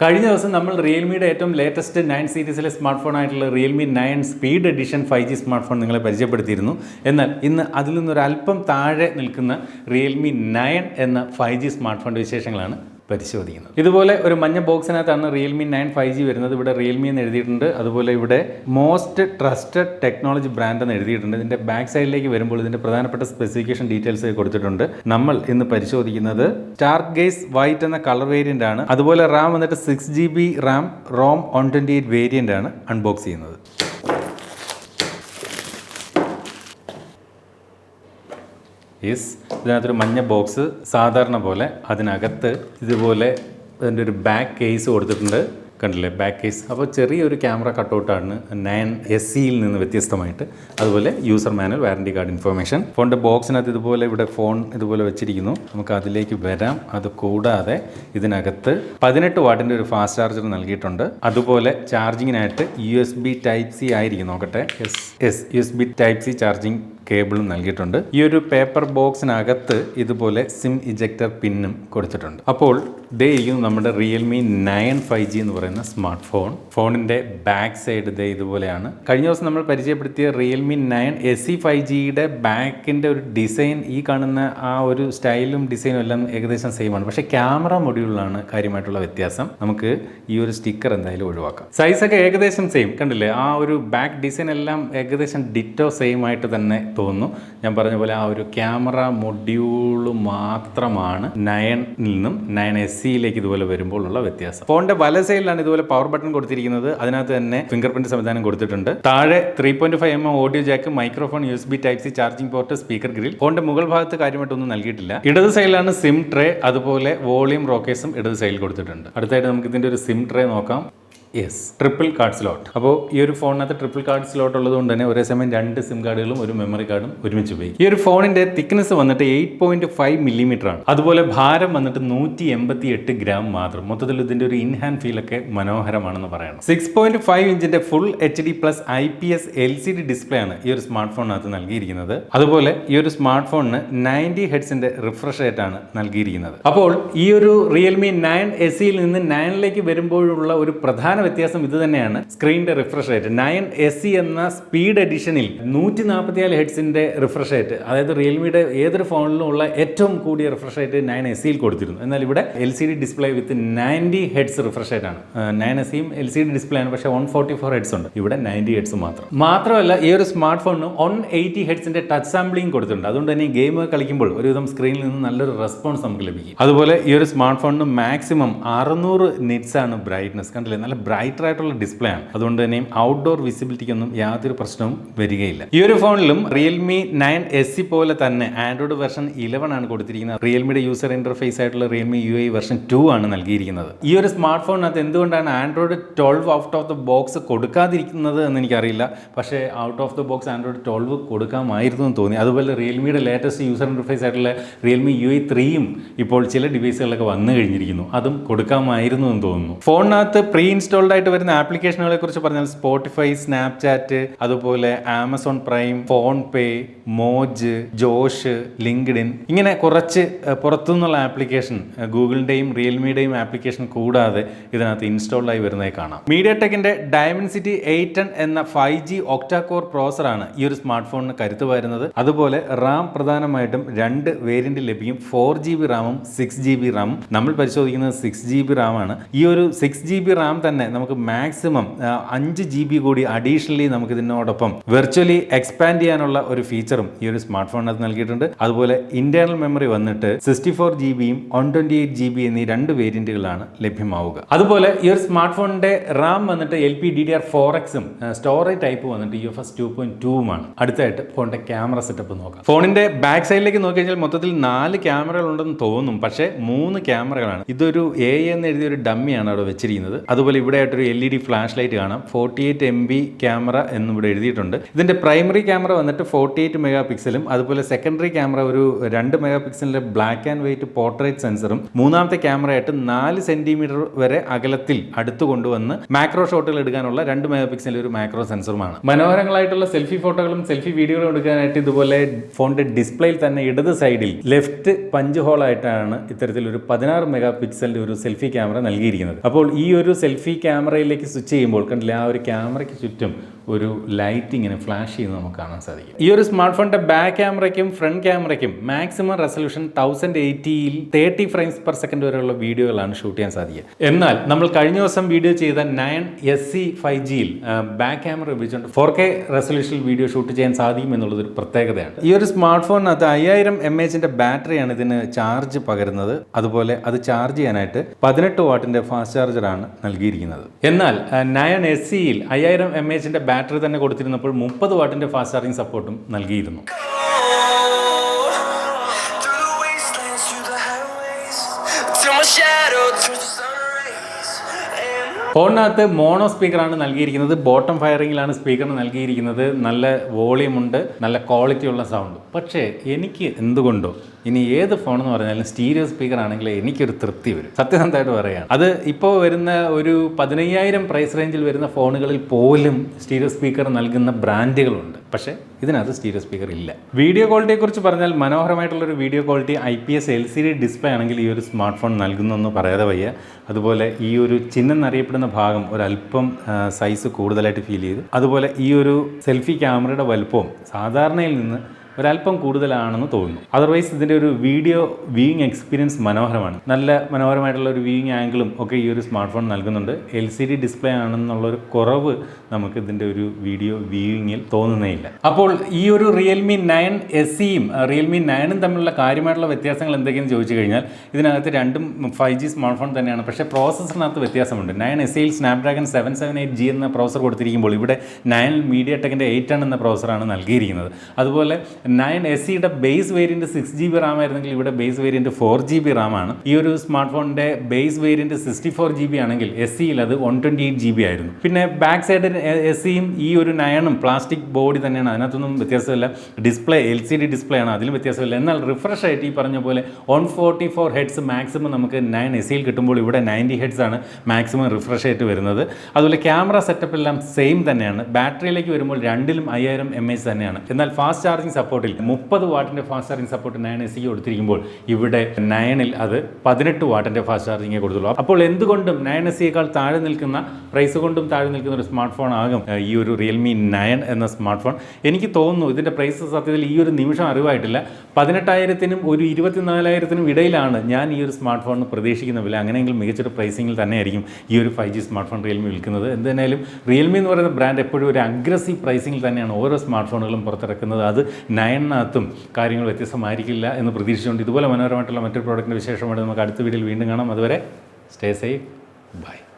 കഴിഞ്ഞ ദിവസം നമ്മൾ റിയൽമിയുടെ ഏറ്റവും ലേറ്റസ്റ്റ് 9 സീരീസിലെ സ്മാർട്ട് ഫോൺ ആയിട്ടുള്ള Realme 9 speed edition 5G smart phone നിങ്ങളെ പരിചയപ്പെടുത്തിയിരുന്നു. എന്നാൽ ഇന്ന് അതിൽ നിന്നൊരു അല്പം താഴെ നിൽക്കുന്ന റിയൽമി 9 എന്ന 5G സ്മാർട്ട് ഫോണിൻ്റെ വിശേഷങ്ങളാണ് പരിശോധിക്കുന്നത്. ഇതുപോലെ ഒരു മഞ്ഞ ബോക്സിനകത്താണ് റിയൽമി 9 5G വരുന്നത്. ഇവിടെ റിയൽമി എന്ന് എഴുതിയിട്ടുണ്ട്. അതുപോലെ ഇവിടെ മോസ്റ്റ് ട്രസ്റ്റഡ് ടെക്നോളജി ബ്രാൻഡ് എന്ന് എഴുതിയിട്ടുണ്ട്. ഇതിൻ്റെ ബാക്ക് സൈഡിലേക്ക് വരുമ്പോൾ ഇതിൻ്റെ പ്രധാനപ്പെട്ട സ്പെസിഫിക്കേഷൻ ഡീറ്റെയിൽസ് കൊടുത്തിട്ടുണ്ട്. നമ്മൾ ഇന്ന് പരിശോധിക്കുന്നത് സ്റ്റാർക്ക് ഗേസ് വൈറ്റ് എന്ന കളർ വേരിയൻ്റ് ആണ്. അതുപോലെ റാം വന്നിട്ട് 6GB റാം റോം 128 വേരിയൻ്റ് ആണ് അൺബോക്സ് ചെയ്യുന്നത്. ഇതിനകത്തൊരു മഞ്ഞ ബോക്സ് സാധാരണ പോലെ, അതിനകത്ത് ഇതുപോലെ അതിൻ്റെ ഒരു ബാക്ക് കേസ് കൊടുത്തിട്ടുണ്ട്. കണ്ടില്ലേ ബാക്ക് കേസ്. അപ്പോൾ ചെറിയൊരു ക്യാമറ കട്ടൗട്ടാണ് 9SEയിൽ നിന്ന് വ്യത്യസ്തമായിട്ട്. അതുപോലെ user manual, warranty card information. ഫോണിൻ്റെ ബോക്സിനകത്ത് ഇതുപോലെ ഇവിടെ ഫോൺ ഇതുപോലെ വെച്ചിരിക്കുന്നു. നമുക്ക് അതിലേക്ക് വരാം. അത് കൂടാതെ ഇതിനകത്ത് 18 വാട്ടിൻ്റെ ഒരു ഫാസ്റ്റ് ചാർജർ നൽകിയിട്ടുണ്ട്. അതുപോലെ ചാർജിങ്ങിനായിട്ട് USB Type-C ആയിരിക്കും. നോക്കട്ടെ. USB Type-C ചാർജിങ് കേബിളും നൽകിയിട്ടുണ്ട്. ഈ ഒരു പേപ്പർ ബോക്സിനകത്ത് ഇതുപോലെ സിം ഇജക്ടർ പിന്നും കൊടുത്തിട്ടുണ്ട്. അപ്പോൾ ദേ ഇരിക്കുന്നു നമ്മുടെ റിയൽമി 9 5G എന്ന് പറയുന്ന സ്മാർട്ട് ഫോൺ. ഫോണിൻ്റെ ബാക്ക് സൈഡ് ദേ ഇതുപോലെയാണ്. കഴിഞ്ഞ ദിവസം നമ്മൾ പരിചയപ്പെടുത്തിയ റിയൽമി 9 SE 5Gയുടെ ബാക്കിൻ്റെ ഒരു ഡിസൈൻ, ഈ കാണുന്ന ആ ഒരു സ്റ്റൈലും ഡിസൈനും എല്ലാം ഏകദേശം സെയിം ആണ്. പക്ഷേ ക്യാമറ മൊഡ്യൂളിലാണ് കാര്യമായിട്ടുള്ള വ്യത്യാസം. നമുക്ക് ഈ ഒരു സ്റ്റിക്കർ എന്തായാലും ഒഴിവാക്കാം. സൈസൊക്കെ ഏകദേശം സെയിം. കണ്ടില്ലേ, ആ ഒരു ബാക്ക് ഡിസൈൻ എല്ലാം ഏകദേശം ഡിറ്റോ സെയിം ആയിട്ട് തന്നെ തോന്നുന്നു. ഞാൻ പറഞ്ഞ പോലെ ആ ഒരു ക്യാമറ മൊഡ്യൂള് മാത്രമാണ് 9 നിന്നും 9SEയിലേക്ക് ഇതുപോലെ വരുമ്പോൾ ഉള്ള വ്യത്യാസം. ഫോണിന്റെ വല സൈഡിലാണ് ഇതുപോലെ പവർ ബട്ടൺ കൊടുത്തിരിക്കുന്നത്. അതിനകത്ത് തന്നെ ഫിംഗർ പ്രിന്റ് സംവിധാനം കൊടുത്തിട്ടുണ്ട്. താഴെ 3.5mm audio Jack, microphone, USB Type-C charging port, speaker grill. ഫോണിന്റെ മുകൾ ഭാഗത്ത് കാര്യമായിട്ടൊന്നും നൽകിയിട്ടില്ല. ഇടത് സൈഡിലാണ് സിം ട്രേ, അതുപോലെ വോളിയം റോക്കേഴ്സും ഇടത് സൈഡിൽ കൊടുത്തിട്ടുണ്ട്. അടുത്തായിട്ട് നമുക്ക് ഇതിന്റെ ഒരു സിം ട്രേ നോക്കാം. Triple card slot. അപ്പോൾ ഈ ഒരു ഫോണിനകത്ത് ട്രിപ്പിൾ കാർഡ് സ്ലോട്ട് ഉള്ളത് കൊണ്ട് തന്നെ ഒരേ സമയം 2 സിം കാർഡുകളും ഒരു മെമ്മറി കാർഡും ഒരുമിച്ച് ഉപയോഗിക്കും. ഈ ഒരു ഫോണിന്റെ തിക്നെസ് വന്നിട്ട് 8.5 മില്ലിമീറ്റർ ആണ്. അതുപോലെ ഭാരം വന്നിട്ട് 188 ഗ്രാം മാത്രം. മൊത്തത്തിൽ ഇതിന്റെ ഒരു ഇൻഹാൻഡ് ഫീൽ ഒക്കെ മനോഹരമാണെന്ന് പറയണം. 6.5 ഇഞ്ചിന്റെ full HD+ IPS LCD display ആണ് ഈ ഒരു സ്മാർട്ട് ഫോണിനകത്ത് നൽകിയിരിക്കുന്നത്. അതുപോലെ ഈ ഒരു സ്മാർട്ട് ഫോണിന് 90 ഹെർട്സിന്റെ റിഫ്രഷ് റേറ്റ് ആണ് നൽകിയിരിക്കുന്നത്. അപ്പോൾ ഈ ഒരു റിയൽമി 9SEയിൽ നിന്ന് 9ലേക്ക് വരുമ്പോഴുള്ള ഒരു പ്രധാന വ്യത്യാസം ഇത് തന്നെയാണ്. സ്ക്രീനിന്റെ റിഫ്രഷ് റേറ്റ് 9SE എന്ന സ്പീഡ് എഡിഷനിൽ 144 ഹെർട്സിന്റെ റിഫ്രഷ് റേറ്റ്, അതായത് റിയൽമിയുടെ ഏതൊരു ഫോണിലും ഉള്ള ഏറ്റവും കൂടിയ റിഫ്രഷ് റേറ്റ് 9SEയിൽ കൊടുത്തിരുന്നു. എന്നാൽ ഇവിടെ LCD ഡിസ്പ്ലേ വിത്ത് 90 ഹെർട്സ് റിഫ്രഷ് റേറ്റ് ആണ്. 9SEയും LCD ഡിസ്പ്ലേ ആണ്, പക്ഷേ 144 ഹെർട്സ് ഉണ്ട്. ഇവിടെ 90 ഹെർട്സ് മാത്രമല്ല ഈ ഒരു സ്മാർട്ട് ഫോണിന് 180 ഹെർട്സിന്റെ ടച്ച് സാമ്പിളിംഗ് കൊടുത്തിട്ടുണ്ട്. അതുകൊണ്ട് തന്നെ ഗെയിം കളിക്കുമ്പോൾ ഒരുവിധം സ്ക്രീനിൽ നിന്ന് നല്ലൊരു റെസ്പോൺസ് നമുക്ക് ലഭിക്കും. അതുപോലെ ഈ ഒരു സ്മാർട്ട് ഫോണിന് മാക്സിമം 600 നിറ്റ്സ് ആണ് ബ്രൈറ്റ്നസ്. കണ്ടില്ലേ, നല്ല ബ്രൈറ്റർ ആയിട്ടുള്ള ഡിസ്പ്ലേ ആണ്. അതുകൊണ്ട് തന്നെ ഔട്ട്ഡോർ വിസിബിലിറ്റിക്കൊന്നും യാതൊരു പ്രശ്നവും വരികയില്ല. ഈ ഒരു ഫോണിലും റിയൽമി 9SE പോലെ തന്നെ ആൻഡ്രോയിഡ് വെർഷൻ 11 ആണ് കൊടുത്തിരിക്കുന്നത്. റിയൽമിയുടെ യൂസർ ഇന്റർഫേസ് ആയിട്ടുള്ള റിയൽമി UI വെർഷൻ 2 ആണ് നൽകിയിരിക്കുന്നത്. ഈ ഒരു സ്മാർട്ട് ഫോണിനകത്ത് എന്തുകൊണ്ടാണ് Android 12 out of the box കൊടുക്കാതിരിക്കുന്നത് എന്ന് എനിക്കറിയില്ല. പക്ഷേ out of the box Android 12 കൊടുക്കാമായിരുന്നു എന്ന് തോന്നി. അതുപോലെ റിയൽമിയുടെ ലേറ്റസ്റ്റ് യൂസർ ഇന്റർഫേസ് ആയിട്ടുള്ള റിയൽമി UI 3യും ഇപ്പോൾ ചില ഡിവൈസുകളിലൊക്കെ വന്നു കഴിഞ്ഞിരിക്കുന്നു. അതും കൊടുക്കാമായിരുന്നു എന്ന് തോന്നുന്നു. ഫോണിനകത്ത് പ്രീ ഇൻസ്റ്റാൾഡ് ആയിട്ട് വരുന്ന ആപ്ലിക്കേഷനുകളെ കുറിച്ച് പറഞ്ഞാൽ സ്പോട്ടിഫൈ, സ്നാപ്ചാറ്റ്, അതുപോലെ ആമസോൺ പ്രൈം, ഫോൺ പേ, മോജ്, ജോഷ്, ലിങ്ക്ഡിൻ, ഇങ്ങനെ കുറച്ച് പുറത്തുനിന്നുള്ള ആപ്ലിക്കേഷൻ, ഗൂഗിളിന്റെയും റിയൽമിയുടെയും ആപ്ലിക്കേഷൻ കൂടാതെ ഇതിനകത്ത് ഇൻസ്റ്റാൾഡ് ആയി വരുന്നതായി കാണാം. മീഡിയടെക്കിന്റെ ഡയമൻസിറ്റി 810 എന്ന 5G ഒക്ടാ കോർ പ്രോസറാണ് ഈ ഒരു സ്മാർട്ട് ഫോണിന് കരുത്ത് വരുന്നത്. അതുപോലെ റാം പ്രധാനമായിട്ടും 2 വേരിയന്റ് ലഭിക്കും. 4GB റാമും 6GB റാമും. നമ്മൾ പരിശോധിക്കുന്നത് 6GB റാമാണ്. ഈ ഒരു 6GB റാം തന്നെ നമുക്ക് മാക്സിമം 5GB കൂടി അഡീഷണലി നമുക്ക് ഇതിനോടൊപ്പം വെർച്വലി എക്സ്പാൻഡ് ചെയ്യാനുള്ള ഒരു ഫീച്ചറും ഈ ഒരു സ്മാർട്ട് ഫോണിനകത്ത് നൽകിയിട്ടുണ്ട്. അതുപോലെ ഇന്റേണൽ മെമ്മറി വന്നിട്ട് 64GBയും 128GB എന്നീ 2 വേരിയന്റുകളാണ് ലഭ്യമാവുക. അതുപോലെ ഈ ഒരു സ്മാർട്ട് ഫോണിന്റെ റാം വന്നിട്ട് LPDDR4Xും സ്റ്റോറേജ് ടൈപ്പ് വന്നിട്ട് UFS 2.2മാണ്. അടുത്തായിട്ട് ഫോണിന്റെ ക്യാമറ സെറ്റപ്പ് നോക്കാം. ഫോണിന്റെ ബാക്ക് സൈഡിലേക്ക് നോക്കി കഴിഞ്ഞാൽ മൊത്തത്തിൽ 4 ക്യാമറകൾ ഉണ്ടെന്ന് തോന്നും, പക്ഷേ 3 ക്യാമറകളാണ്. ഇതൊരു A എന്ന് എഴുതിയ ഒരു ഡമ്മിയാണ് അവിടെ വെച്ചിരിക്കുന്നത്. അതുപോലെ ഇവിടെ ഇവിടെയായിട്ടൊരു LED ഫ്ലാഷ് ലൈറ്റ് കാണാം. 48 MB ക്യാമറ എന്നിവിടെ എഴുതിയിട്ടുണ്ട്. ഇതിൻ്റെ പ്രൈമറി ക്യാമറ വന്നിട്ട് 48 മെഗാ പിക്സലും അതുപോലെ സെക്കൻഡറി ക്യാമറ ഒരു 2 മെഗാ പിക്സലിൻ്റെ ബ്ലാക്ക് ആൻഡ് വൈറ്റ് പോർട്രേറ്റ് സെൻസറും മൂന്നാമത്തെ ക്യാമറയായിട്ട് 4 സെൻറ്റിമീറ്റർ വരെ അകലത്തിൽ അടുത്ത് കൊണ്ടുവന്ന് മാക്രോ ഷോട്ടുകൾ എടുക്കാനുള്ള 2 മെഗാ പിക്സലിൻ്റെ ഒരു മാക്രോ സെൻസറുമാണ്. മനോഹരങ്ങളായിട്ടുള്ള സെൽഫി ഫോട്ടോകളും സെൽഫി വീഡിയോകളും എടുക്കാനായിട്ട് ഇതുപോലെ ഫോണിൻ്റെ ഡിസ്പ്ലേയിൽ തന്നെ ഇടത് സൈഡിൽ ലെഫ്റ്റ് പഞ്ച് ഹോളായിട്ടാണ് ഇത്തരത്തിലൊരു 16 മെഗാ പിക്സലിൻ്റെ ഒരു സെൽഫി ക്യാമറ നൽകിയിരിക്കുന്നത്. അപ്പോൾ ഈ ഒരു സെൽഫി ക്യാമറയിലേക്ക് സ്വിച്ച് ചെയ്യുമ്പോൾ കണ്ടില്ല, ആ ഒരു ക്യാമറയ്ക്ക് ചുറ്റും ഒരു ലൈറ്റ് ഇങ്ങനെ ഫ്ലാഷ് ചെയ്യുന്നത് നമുക്ക് കാണാൻ സാധിക്കും. ഈ ഒരു സ്മാർട്ട് ഫോണിന്റെ ബാക്ക് ക്യാമറയ്ക്കും ഫ്രണ്ട് ക്യാമറയ്ക്കും മാക്സിമം റെസൊല്യൂഷൻ 1080ൽ 30 ഫ്രെയിംസ് പെർ സെക്കൻഡ് വരെയുള്ള വീഡിയോകളാണ് ഷൂട്ട് ചെയ്യാൻ സാധിക്കുക. എന്നാൽ നമ്മൾ കഴിഞ്ഞ ദിവസം വീഡിയോ ചെയ്ത 9SE 5Gയിൽ ബാക്ക് ക്യാമറ ഉപയോഗിച്ചുകൊണ്ട് 4K റെസൊല്യൂഷനിൽ വീഡിയോ ഷൂട്ട് ചെയ്യാൻ സാധിക്കും എന്നുള്ളത് ഒരു പ്രത്യേകതയാണ്. ഈ ഒരു സ്മാർട്ട് ഫോണിനകത്ത് 5000 mAh ബാറ്ററിയാണ് ഇതിന് ചാർജ് പകരുന്നത്. അതുപോലെ അത് ചാർജ് ചെയ്യാനായിട്ട് 18 വാട്ടിന്റെ ഫാസ്റ്റ് ചാർജറാണ് നൽകിയിരിക്കുന്നത്. എന്നാൽ 9SEയിൽ 5000 mAh ബാറ്ററി തന്നെ കൊടുത്തിരുന്നപ്പോൾ 30 വാട്ടിന്റെ ഫാസ്റ്റ് ചാർജിംഗ് സപ്പോർട്ടും നൽകിയിരുന്നു. ഫോണിനകത്ത് മോണോ സ്പീക്കറാണ് നൽകിയിരിക്കുന്നത്. ബോട്ടം ഫയറിങ്ങിലാണ് സ്പീക്കറിന് നൽകിയിരിക്കുന്നത്. നല്ല വോളിയമുണ്ട്, നല്ല ക്വാളിറ്റിയുള്ള സൗണ്ട്. പക്ഷേ എനിക്ക് എന്തുകൊണ്ടോ ഇനി ഏത് ഫോണെന്ന് പറഞ്ഞാലും സ്റ്റീരിയോ സ്പീക്കർ ആണെങ്കിൽ എനിക്കൊരു തൃപ്തി വരും, സത്യസന്ധമായിട്ട് പറയുകയാണ്. അത് ഇപ്പോൾ വരുന്ന ഒരു 15000 പ്രൈസ് റേഞ്ചിൽ വരുന്ന ഫോണുകളിൽ പോലും സ്റ്റീരിയോ സ്പീക്കർ നൽകുന്ന ബ്രാൻഡുകളുണ്ട്. പക്ഷേ ഇതിനകത്ത് സ്റ്റീരിയോ സ്പീക്കർ ഇല്ല. വീഡിയോ ക്വാളിറ്റിയെക്കുറിച്ച് പറഞ്ഞാൽ മനോഹരമായിട്ടുള്ളൊരു video quality IPS LCD display ആണെങ്കിൽ ഈ ഒരു സ്മാർട്ട് ഫോൺ നൽകുന്നൊന്നും പറയാതെ വയ്യ. അതുപോലെ ഈ ഒരു ചിഹ്നം എന്നറിയപ്പെടുന്ന ഭാഗം ഒരല്പം സൈസ് കൂടുതലായിട്ട് ഫീൽ ചെയ്തു. അതുപോലെ ഈ ഒരു സെൽഫി ക്യാമറയുടെ വലുപ്പവും സാധാരണയിൽ നിന്ന് ഒരല്പം കൂടുതലാണെന്ന് തോന്നുന്നു. അതർവൈസ് ഇതിൻ്റെ ഒരു വീഡിയോ വ്യൂയിങ് എക്സ്പീരിയൻസ് മനോഹരമാണ്. നല്ല മനോഹരമായിട്ടുള്ള ഒരു വ്യൂയിങ് ആംഗിളും ഒക്കെ ഈ ഒരു സ്മാർട്ട് ഫോൺ നൽകുന്നുണ്ട്. LCD ഡിസ്പ്ലേ ആണെന്നുള്ളൊരു കുറവ് നമുക്ക് ഇതിൻ്റെ ഒരു വീഡിയോ വ്യൂയിങ്ങിൽ തോന്നുന്നേയില്ല. അപ്പോൾ ഈ ഒരു റിയൽമി 9SEയും റിയൽമി 9ഉം തമ്മിലുള്ള കാര്യമായിട്ടുള്ള വ്യത്യാസങ്ങൾ എന്തൊക്കെയെന്ന് ചോദിച്ചു കഴിഞ്ഞാൽ ഇതിനകത്ത് രണ്ടും 5G സ്മാർട്ട് ഫോൺ തന്നെയാണ്. പക്ഷേ പ്രോസസ്സറിനകത്ത് വ്യത്യാസമുണ്ട്. 9SEയിൽ സ്നാപ്ഡ്രാഗൺ 778G എന്ന പ്രോസസ്സർ കൊടുത്തിരിക്കുമ്പോൾ ഇവിടെ 9 മീഡിയടെക്കിൻ്റെ 810 എന്ന പ്രോസസ്സറാണ് നൽകിയിരിക്കുന്നത്. അതുപോലെ 9SEയുടെ ബേസ് വേരിയൻറ്റ് 6GB റാം ആയിരുന്നെങ്കിൽ ഇവിടെ ബേസ് വേരിയൻറ്റ് 4GB റാമാണ്. ഈ ഒരു സ്മാർട്ട് ഫോണിൻ്റെ ബേസ് വേരിയൻറ്റ് 64GB ആണെങ്കിൽ SEയിൽ അത് 128GB ആയിരുന്നു. പിന്നെ ബാക്ക് സൈഡ് SEയും ഈ ഒരു 9ഉം പ്ലാസ്റ്റിക് ബോഡി തന്നെയാണ്, അതിനകത്തൊന്നും വ്യത്യാസമില്ല. ഡിസ്പ്ലേ LCD ഡിസ്പ്ലേ ആണ്, അതിലും വ്യത്യാസമില്ല. എന്നാൽ റിഫ്രഷ് ആയിട്ട് ഈ പറഞ്ഞ പോലെ 144 ഹെഡ്സ് മാക്സിമം നമുക്ക് 9SEയിൽ കിട്ടുമ്പോൾ ഇവിടെ 90 ഹെഡ്സ് ആണ് മാക്സിമം റിഫ്രഷ് ആയിട്ട് വരുന്നത്. അതുപോലെ ക്യാമറ സെറ്റപ്പ് എല്ലാം സെയിം തന്നെയാണ്. ബാറ്ററിയിലേക്ക് വരുമ്പോൾ രണ്ടിലും 5000 mAh തന്നെയാണ്. എന്നാൽ ഫാസ്റ്റ് ചാർജിങ് സപ്പോർട്ടിൽ 30 വാട്ടിൻ്റെ ഫാസ്റ്റ് ചാർജിങ് സപ്പോർട്ട് 9SE കൊടുത്തിരിക്കുമ്പോൾ ഇവിടെ 9ൽ അത് 18 വാട്ടിൻ്റെ ഫാസ്റ്റ് ചാർജിങ്ങേ കൊടുത്തുള്ളൂ. അപ്പോൾ എന്തുകൊണ്ടും 9SEയേക്കാൾ താഴെ നിൽക്കുന്ന, പ്രൈസ് കൊണ്ടും താഴെ നിൽക്കുന്ന ഒരു സ്മാർട്ട് ഫോൺ ആകും ഈ ഒരു റിയൽമി 9 എന്ന സ്മാർട്ട് ഫോൺ. എനിക്ക് തോന്നുന്നു ഇതിൻ്റെ പ്രൈസ് സത്യത്തിൽ ഈ ഒരു നിമിഷം അറിവായിട്ടില്ല. 18,000-നും ഒരു 24,000-നും ഇടയിലാണ് ഞാൻ ഈ ഒരു സ്മാർട്ട് ഫോണിന് പ്രതീക്ഷിക്കുന്ന വില. അങ്ങനെയെങ്കിൽ മികച്ചൊരു പ്രൈസിങ്ങിൽ തന്നെയായിരിക്കും ഈ ഒരു 5G സ്മാർട്ട് ഫോൺ റിയൽമി വിൽക്കുന്നത്. എന്തായാലും റിയൽമി എന്ന് പറയുന്ന ബ്രാൻഡ് എപ്പോഴും ഒരു അഗ്രസീവ് പ്രൈസിങ്ങിൽ തന്നെയാണ് ഓരോ സ്മാർട്ട് ഫോണുകളും പുറത്തിറക്കുന്നത്. അത് 9നകത്തും കാര്യങ്ങൾ വ്യത്യസ്തമായിരിക്കില്ല എന്ന് പ്രതീക്ഷിച്ചുകൊണ്ട് ഇതുപോലെ മനോഹരമായിട്ടുള്ള മറ്റൊരു പ്രോഡക്റ്റിൻ്റെ വിശേഷമായിട്ട് നമുക്ക് അടുത്ത വീഡിയോയിൽ വീണ്ടും കാണാം. അതുവരെ സ്റ്റേ സേഫ്, ബൈ.